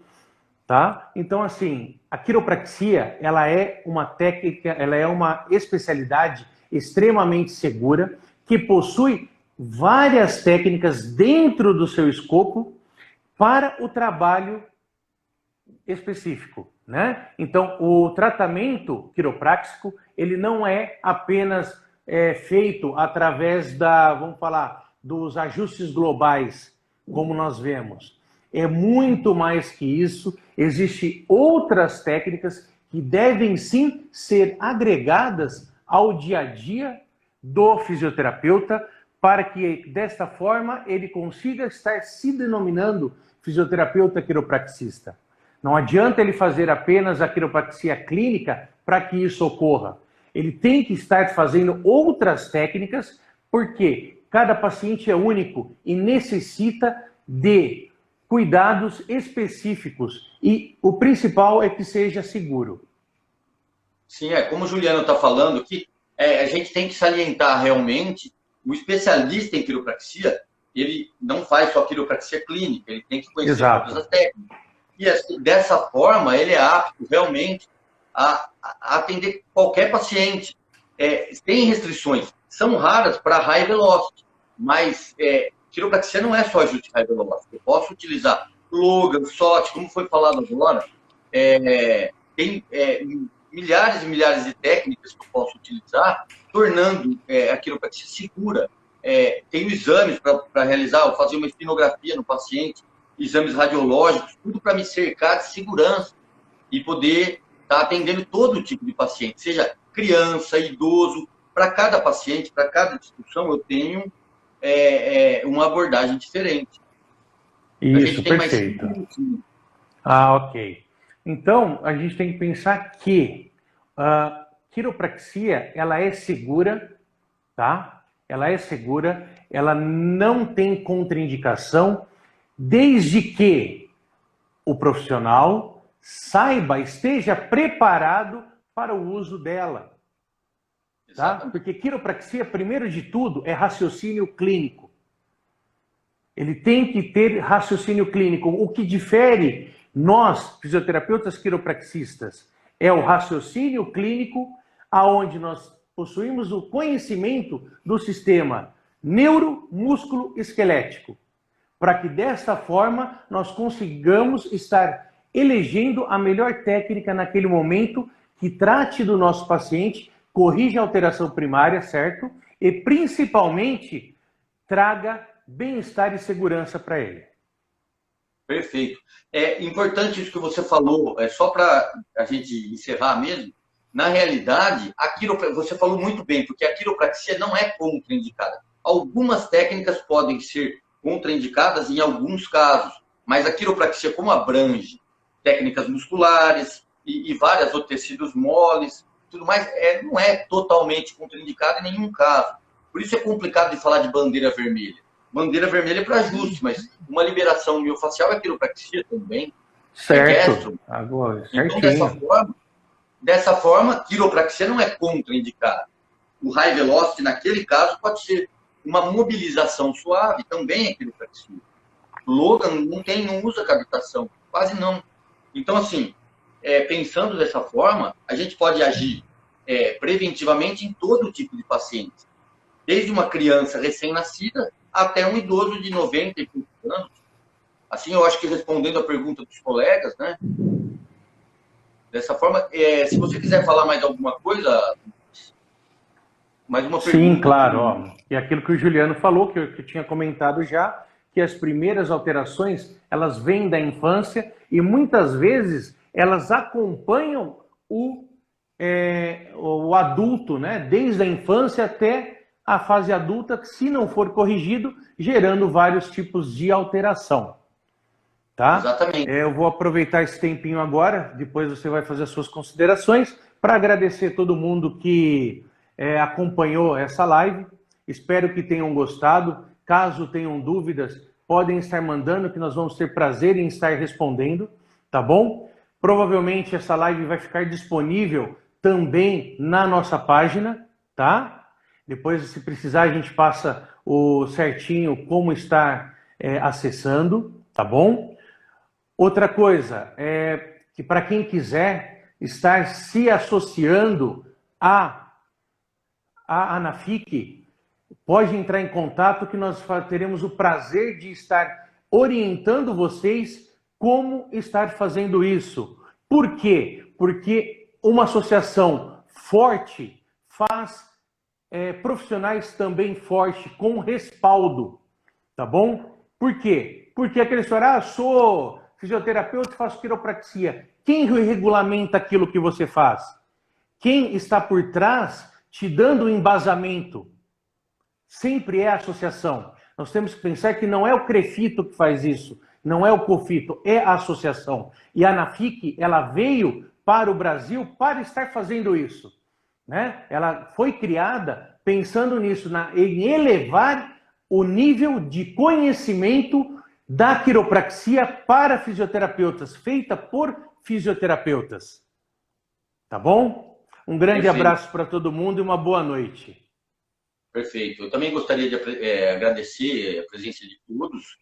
Tá? Então, assim, a quiropraxia, ela é uma técnica, ela é uma especialidade extremamente segura, que possui várias técnicas dentro do seu escopo para o trabalho específico, né? Então, o tratamento quiropráxico, ele não é apenas feito através vamos falar, dos ajustes globais, como nós vemos. É muito mais que isso. Existem outras técnicas que devem sim ser agregadas ao dia a dia do fisioterapeuta, para que desta forma ele consiga estar se denominando fisioterapeuta quiropraxista. Não adianta ele fazer apenas a quiropraxia clínica para que isso ocorra. Ele tem que estar fazendo outras técnicas, porque cada paciente é único e necessita de cuidados específicos. E o principal é que seja seguro. Sim, como o Juliano está falando aqui, a gente tem que salientar realmente, o especialista em quiropraxia, ele não faz só quiropraxia clínica, ele tem que conhecer todas as técnicas. E assim, dessa forma, ele é apto realmente a atender qualquer paciente. Tem restrições, são raras para high velocity, mas quiropraxia não é só ajuste high velocity. Eu posso utilizar Logan, SOT, como foi falado agora, tem milhares e milhares de técnicas que eu posso utilizar, tornando a quiropraxia segura. Tenho exames para realizar, fazer uma espinografia no paciente, exames radiológicos, tudo para me cercar de segurança e poder estar atendendo todo tipo de paciente, seja criança, idoso. Para cada paciente, para cada instituição, eu tenho uma abordagem diferente. Isso, perfeito. Ok. Então, a gente tem que pensar que a quiropraxia, ela é segura, tá? Ela é segura, ela não tem contraindicação, desde que o profissional saiba, esteja preparado para o uso dela. Tá? Porque quiropraxia, primeiro de tudo, é raciocínio clínico. Ele tem que ter raciocínio clínico. O que difere nós, fisioterapeutas quiropraxistas, é o raciocínio clínico, aonde nós possuímos o conhecimento do sistema neuro-músculo-esquelético, para que desta forma nós consigamos estar elegendo a melhor técnica naquele momento que trate do nosso paciente, corrija a alteração primária, certo? E principalmente traga bem-estar e segurança para ele. Perfeito. É importante isso que você falou, só para a gente encerrar mesmo. Na realidade, você falou muito bem, porque a quiropraxia não é contraindicada. Algumas técnicas podem ser contraindicadas em alguns casos, mas a quiropraxia, como abrange técnicas musculares e vários outros tecidos moles, tudo mais, não é totalmente contraindicada em nenhum caso. Por isso é complicado de falar de bandeira vermelha. Bandeira vermelha é para ajuste, mas uma liberação miofascial é quiropraxia também. Certo. Agora, então, dessa forma, quiropraxia não é contraindicada. O high velocity, naquele caso, pode ser uma mobilização suave, também é quiropraxia. O Logan não usa cavitação, quase não. Então, assim, pensando dessa forma, a gente pode agir preventivamente em todo tipo de paciente. Desde uma criança recém-nascida até um idoso de 90 e poucos anos. Assim, eu acho que respondendo a pergunta dos colegas, né? Dessa forma, se você quiser falar mais alguma coisa, mais uma pergunta. Sim, claro. Ó, e aquilo que o Juliano falou, que eu tinha comentado já, que as primeiras alterações, elas vêm da infância e muitas vezes elas acompanham o adulto, né? Desde a infância até a fase adulta, se não for corrigido, gerando vários tipos de alteração. Tá? Exatamente. Eu vou aproveitar esse tempinho agora, depois você vai fazer as suas considerações, para agradecer todo mundo que acompanhou essa live. Espero que tenham gostado. Caso tenham dúvidas, podem estar mandando, que nós vamos ter prazer em estar respondendo, tá bom? Provavelmente essa live vai ficar disponível também na nossa página, tá? Depois, se precisar, a gente passa o certinho como estar acessando, tá bom? Outra coisa, que para quem quiser estar se associando à ANAFIC, pode entrar em contato que nós teremos o prazer de estar orientando vocês como estar fazendo isso. Por quê? Porque uma associação forte faz profissionais também fortes, com respaldo, tá bom? Por quê? Porque aquele senhor, sou fisioterapeuta e faço quiropraxia. Quem regulamenta aquilo que você faz? Quem está por trás te dando o embasamento? Sempre é a associação. Nós temos que pensar que não é o CREFITO que faz isso, não é o COFITO, é a associação. E a ANAFIC, ela veio para o Brasil para estar fazendo isso, né? Ela foi criada pensando nisso, em elevar o nível de conhecimento da quiropraxia para fisioterapeutas, feita por fisioterapeutas. Tá bom? Um grande abraço para todo mundo e uma boa noite. Perfeito. Eu também gostaria de agradecer a presença de todos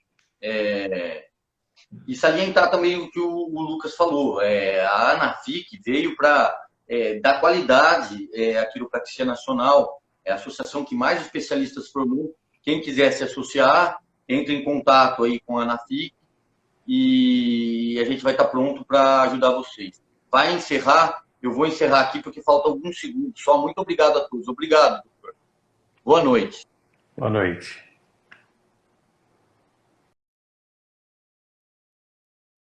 e salientar também o que o Lucas falou. A ANAFIC veio para dar qualidade à quiropraxia nacional, é a associação que mais especialistas formou. Quem quiser se associar, entre em contato aí com a ANAFIC e a gente vai estar pronto para ajudar vocês. Vai encerrar? Eu vou encerrar aqui porque falta alguns segundos só. Muito obrigado a todos. Obrigado, doutor. Boa noite. Boa noite.